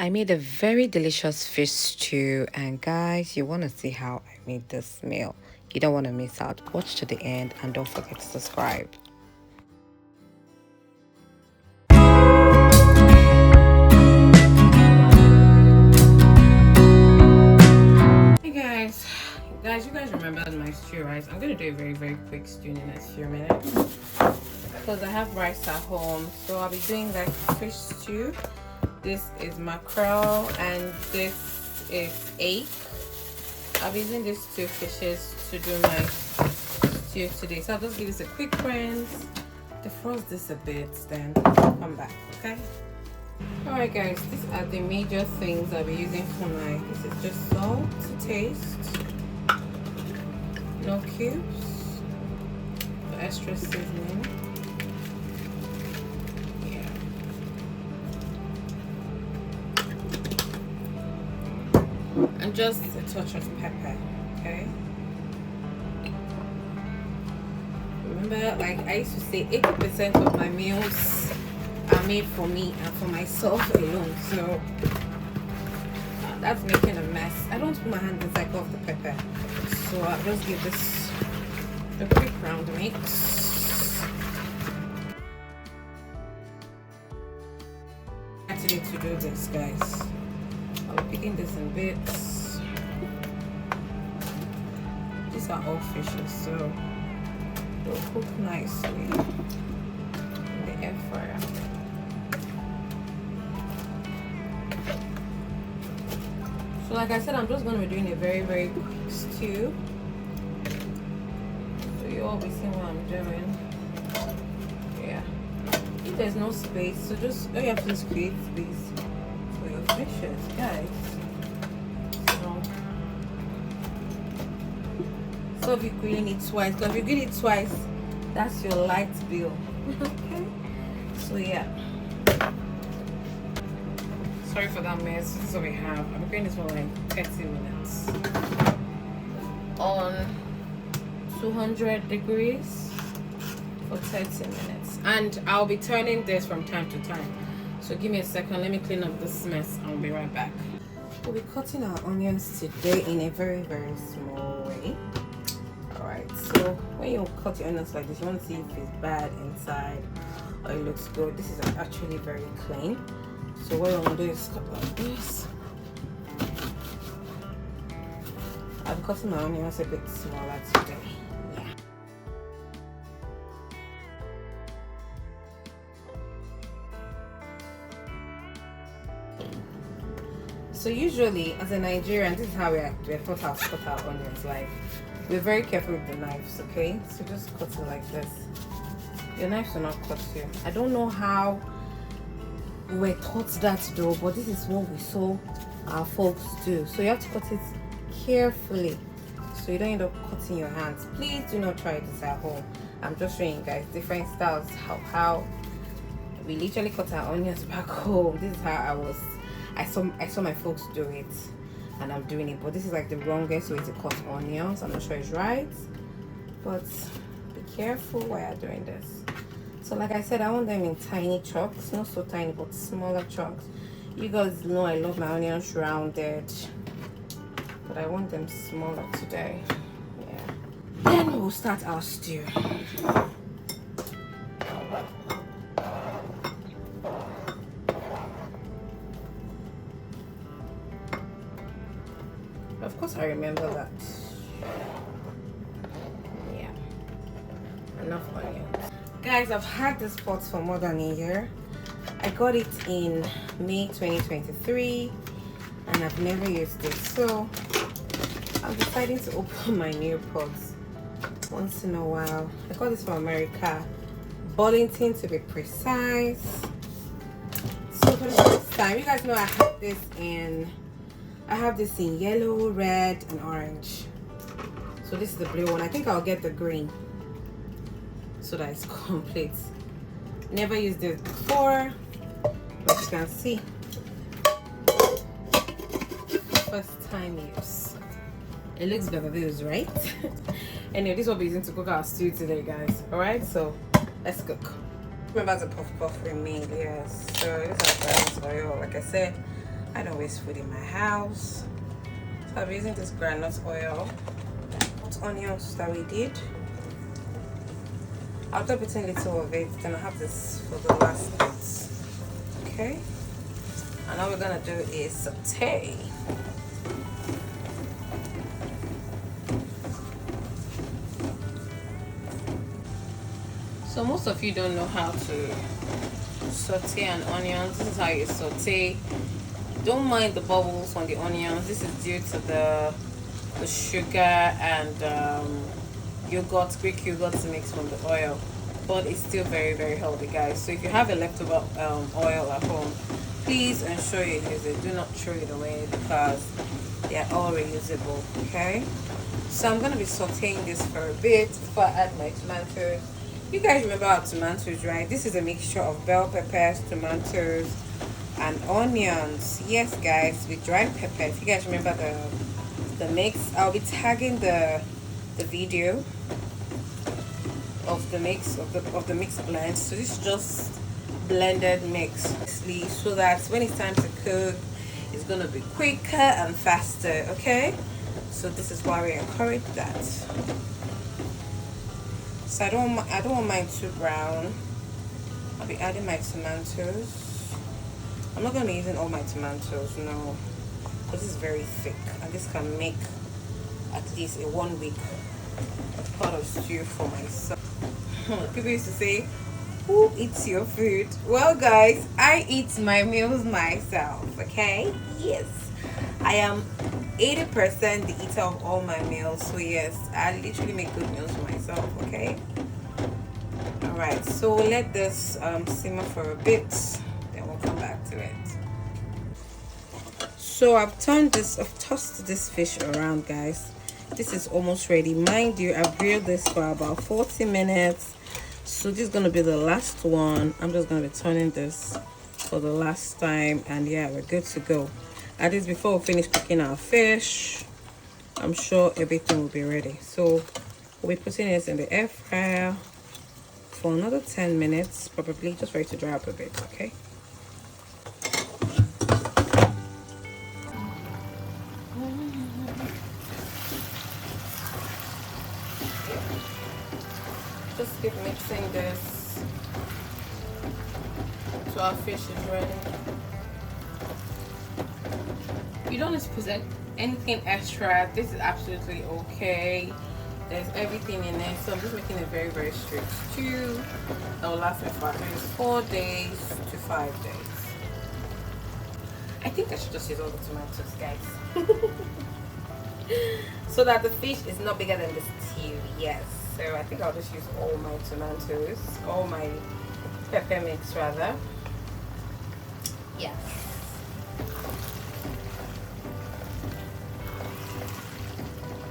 I made a very delicious fish stew, and guys, you want to see how I made this meal. You don't want to miss out. Watch to the end and don't forget to subscribe. Hey guys, you guys remember my stew, right? I'm gonna do a very quick stew in the next few minutes because I have rice at home, so I'll be doing like fish stew. This is mackerel and this is egg. I'll be using these two fishes to do my stew today. So I'll just give this a quick rinse, defrost this a bit, then come back, okay? Alright guys, these are the major things I'll be using for my, this is just salt to taste, no cubes, for extra seasoning. And just a touch of pepper, okay? Remember, like I used to say, 80% of my meals are made for me and for myself alone, so that's making a mess. I don't put my hand inside of the pepper, so I'll just give this a quick round mix. Actually, to do this, guys, I'll be picking this in bits. These are all fishes, so they'll cook nicely in the air fryer. So like I said, I'm just going to be doing a very quick stew, so you all be seeing what I'm doing. Yeah, if there's no space, so just all you have to do is create space for your fishes, guys. So if you grill it twice, because if you grill it twice, that's your light bill. Okay, so yeah, sorry for that mess. This is what we have. I'm grilling this for like 30 minutes on 200 degrees for 30 minutes, and I'll be turning this from time to time. So give me a second, let me clean up this mess and I'll be right back. We'll be cutting our onions today in a very small way. Alright, so when you cut your onions like this, you want to see if it's bad inside or it looks good. This is actually very clean. So what I'm going to do is cut like this. I'm cutting my onions a bit smaller today. Yeah. So usually as a Nigerian, this is how we're taught how to cut our onions. Like, we're very careful with the knives, okay? So just cut it like this. Your knives will not cut you. I don't know how we're taught that though, but this is what we saw our folks do. So you have to cut it carefully so you don't end up cutting your hands. Please do not try this at home. I'm just showing you guys different styles, how we literally cut our onions back home. This is how I saw my folks do it, and I'm doing it, but this is like the wrongest way to cut onions. I'm not sure it's right, but be careful while you're doing this. So like I said, I want them in tiny chunks, not so tiny but smaller chunks. You guys know I love my onions rounded, but I want them smaller today. Yeah, then we'll start our stew. Of course I remember that. Yeah, enough onions. Guys, I've had this pot for more than a year. I got it in May 2023 and I've never used it, so I'm deciding to open my new pots once in a while. I got this from America, Burlington to be precise. So for the first time, you guys know I have this in yellow, red and orange. So this is the blue one. I think I'll get the green so that it's complete. Never used this before, but you can see, first time use. It looks better this, right? Anyway, this is what we're using to cook our stew today, guys. Alright, so let's cook. Remember the puff we made, yes. So this is our oil. Like I said, I don't waste food in my house. So I'm using this granite oil, onions that we did. I'll drop it in a little of it, then I have this for the last bit. Okay, and all we're gonna do is saute. So most of you don't know how to saute an onion. This is how you saute. Don't mind the bubbles on the onions. This is due to the sugar and yogurt, Greek yogurt mixed from the oil, but it's still very, very healthy, guys. So if you have a leftover oil at home, please ensure you use it. Do not throw it away because they are all reusable. Okay, so I'm gonna be sauteing this for a bit before I add my tomatoes. You guys remember our tomatoes, right? This is a mixture of bell peppers, tomatoes, and onions. Yes, guys, with dried pepper. If you guys remember the mix, I'll be tagging the video of the mix of the mix blend. So this is just blended mix, so that when it's time to cook, it's gonna be quicker and faster. Okay, so this is why we encourage that. So I don't want mine too brown. I'll be adding my tomatoes. I'm not gonna be using all my tomatoes, no, because this is very thick, and this can make at least a 1 week pot of stew for myself. People used to say, who eats your food? Well, guys, I eat my meals myself. Okay, yes, I am 80% the eater of all my meals. So yes, I literally make good meals for myself. Okay, all right, so we'll let this simmer for a bit, then we'll come back to it. So I've tossed this fish around, guys. This is almost ready. Mind you, I've grilled this for about 40 minutes. So this is going to be the last one. I'm just going to be turning this for the last time. And yeah, we're good to go. At least before we finish cooking our fish, I'm sure everything will be ready. So we'll be putting this in the air fryer for another 10 minutes, probably, just for it to dry up a bit, okay? Just keep mixing this so our fish is ready. You don't need to put anything extra. This is absolutely okay. There's everything in it. So I'm just making a very, very strict stew that will last me for at least 4 days to 5 days. I think I should just use all the tomatoes, guys. So that the fish is not bigger than the stew. Yes. So I think I'll just use all my tomatoes, all my pepper mix rather. Yes.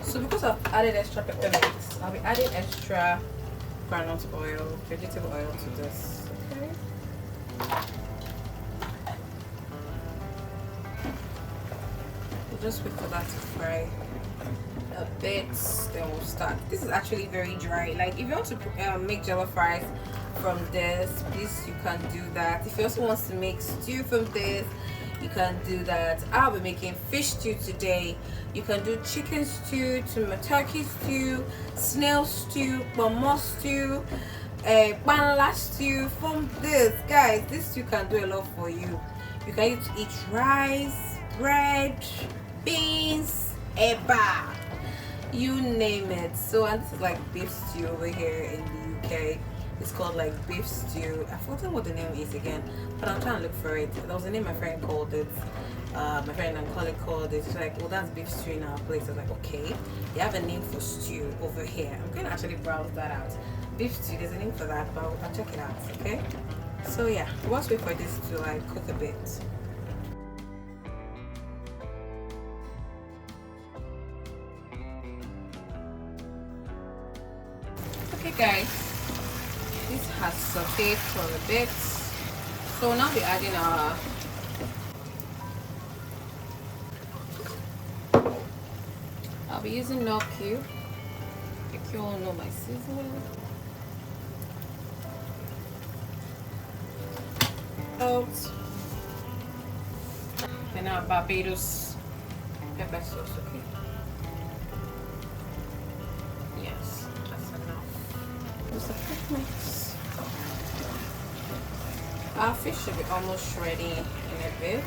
So because I've added extra pepper mix, I'll be adding extra granite oil, vegetable oil to this. Okay. We'll just wait for that to fry a bit, then we'll start. This is actually very dry. Like if you want to make jollof rice from this, please, you can do that. If you also want to make stew from this, you can do that. I'll be making fish stew today. You can do chicken stew, turkey stew, snail stew, pomo stew, banana stew. From this, guys, this stew can do a lot for you. You can eat rice, bread, beans, eba, you name it. So, and this is like beef stew over here in the UK. It's called like beef stew. I've forgotten what the name is again, but I'm trying to look for it. There was a name my friend called it. My friend and colleague called it. She's like, well, that's beef stew in our place. I was like, okay, they have a name for stew over here. I'm gonna actually browse that out. Beef stew, there's a name for that, but I'll check it out. Okay. So yeah, let's wait for this to like cook a bit. Okay, guys. This has sauteed for a bit, so we'll now be adding our I'll be using milk cube. If you all know my seasoning, salt, And now Barbados pepper sauce, okay? Yes, that's enough. Just a quick mix. Our fish should be almost ready in a bit.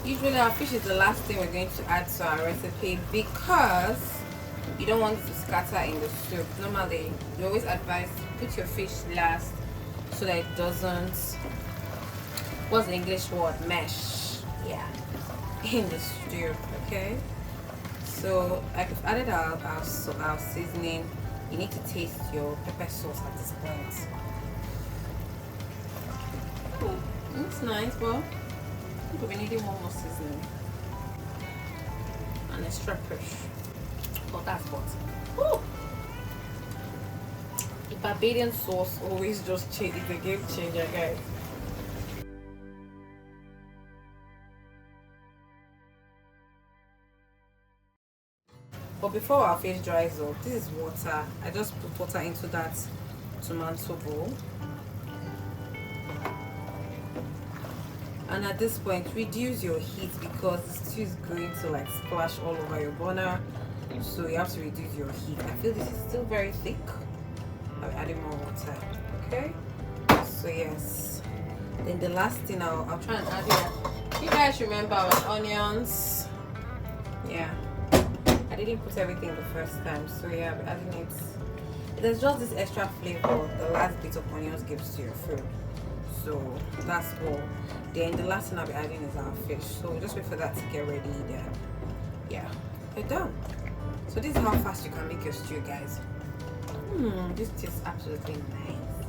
Usually our fish is the last thing we're going to add to our recipe because you don't want it to scatter in the soup. Normally, you always advise put your fish last so that it doesn't, what's the English word, mesh, yeah, in the stew, okay? So like we've added our seasoning. You need to taste your pepper sauce at this point. Oh, it's nice, but I think we need one more seasoning. An extra push. But that's what. Woo! The Barbadian sauce always just change. It's a game changer, guys. But before our fish dries up, this is water. I just put water into that tomato bowl. And at this point, reduce your heat because the stew is going to like splash all over your burner. So you have to reduce your heat. I feel this is still very thick. I'll be adding more water. Okay? So yes. Then the last thing I'll try and add here. You guys remember our onions? Yeah. I didn't put everything the first time. So yeah, I'll be adding it. There's just this extra flavor the last bit of onions gives to your food. So that's all. Then the last thing I'll be adding is our fish. So just wait for that to get ready. Then yeah, we're done. So this is how fast you can make your stew, guys. This tastes absolutely nice.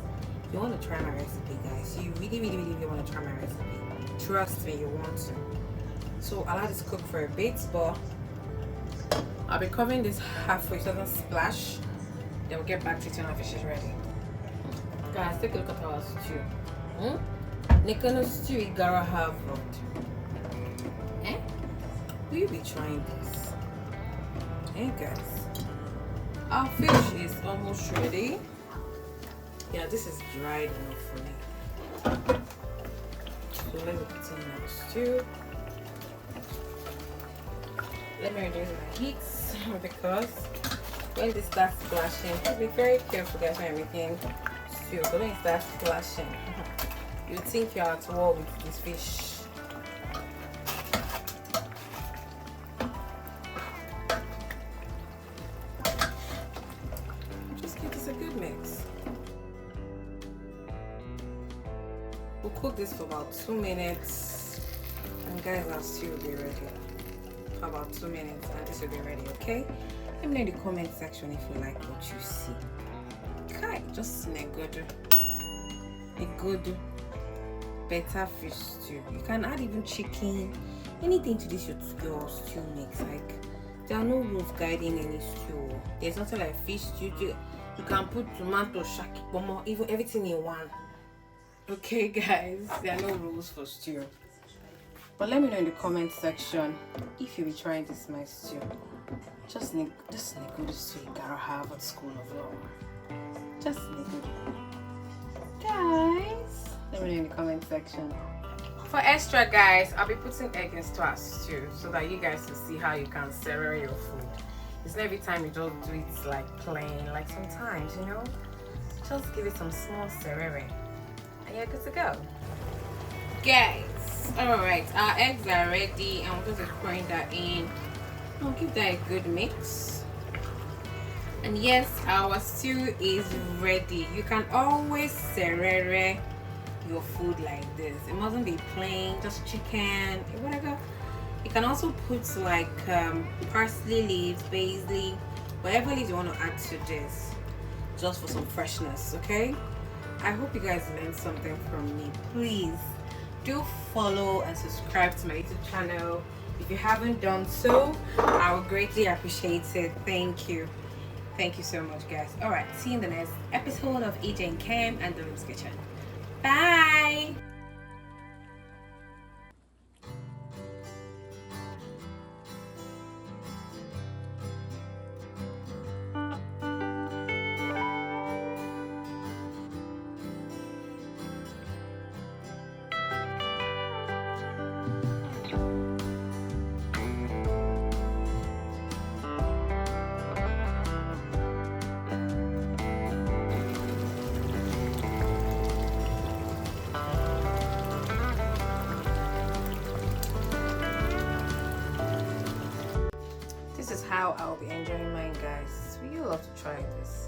You want to try my recipe, guys? You really want to try my recipe. Trust me, you want to. So I'll let this cook for a bit, but I'll be covering this halfway so it doesn't splash. Then we'll get back to it when our fish is ready. Guys, take a look at our stew. Nikana stew is gotta have will you be trying this? Guys, our fish is almost ready. Yeah, this is dried enough for me. So let me put in our stew. Let me reduce my heat because when this starts splashing, please be very careful, guys, when you're making stew. But when it starts splashing, you think you're at war with this fish. Just give this a good mix. We'll cook this for about 2 minutes, and guys, our stew will be ready. For about 2 minutes, and this will be ready. Okay? Let me know in the comment section if you like what you see. Okay, just a good better fish stew. You can add even chicken, anything to this your stew mix. Like there are no rules guiding any stew. There's nothing like fish stew. You can put tomato, shaki, pomo, even everything in one. Okay, guys, there are no rules for stew. But let me know in the comment section if you'll be trying this my stew. Just need good stew you gotta have at School of Law. Just need good. Guys, let me know in the comment section. For extra, guys, I'll be putting egg into our stew so that you guys will see how you can sear your food. It's not every time you just do it like plain. Like sometimes, you know, just give it some small searing, and you're good to go. Guys, all right, our eggs are ready, and we're just pouring that in. I'll give that a good mix. And yes, our stew is ready. You can always serere your food like this. It mustn't be plain, just chicken, whatever. You can also put like parsley leaves, basil, whatever leaves you want to add to this, just for some freshness. Okay, I hope you guys learned something from me. Please do follow and subscribe to my YouTube channel if you haven't done so. I would greatly appreciate it. Thank you so much, guys. All right, see you in the next episode of EJ and Cam and Dilim's Kitchen. Bye. how I'll be enjoying mine, guys. Will you love to try this?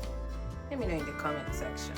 Let me know in the comment section.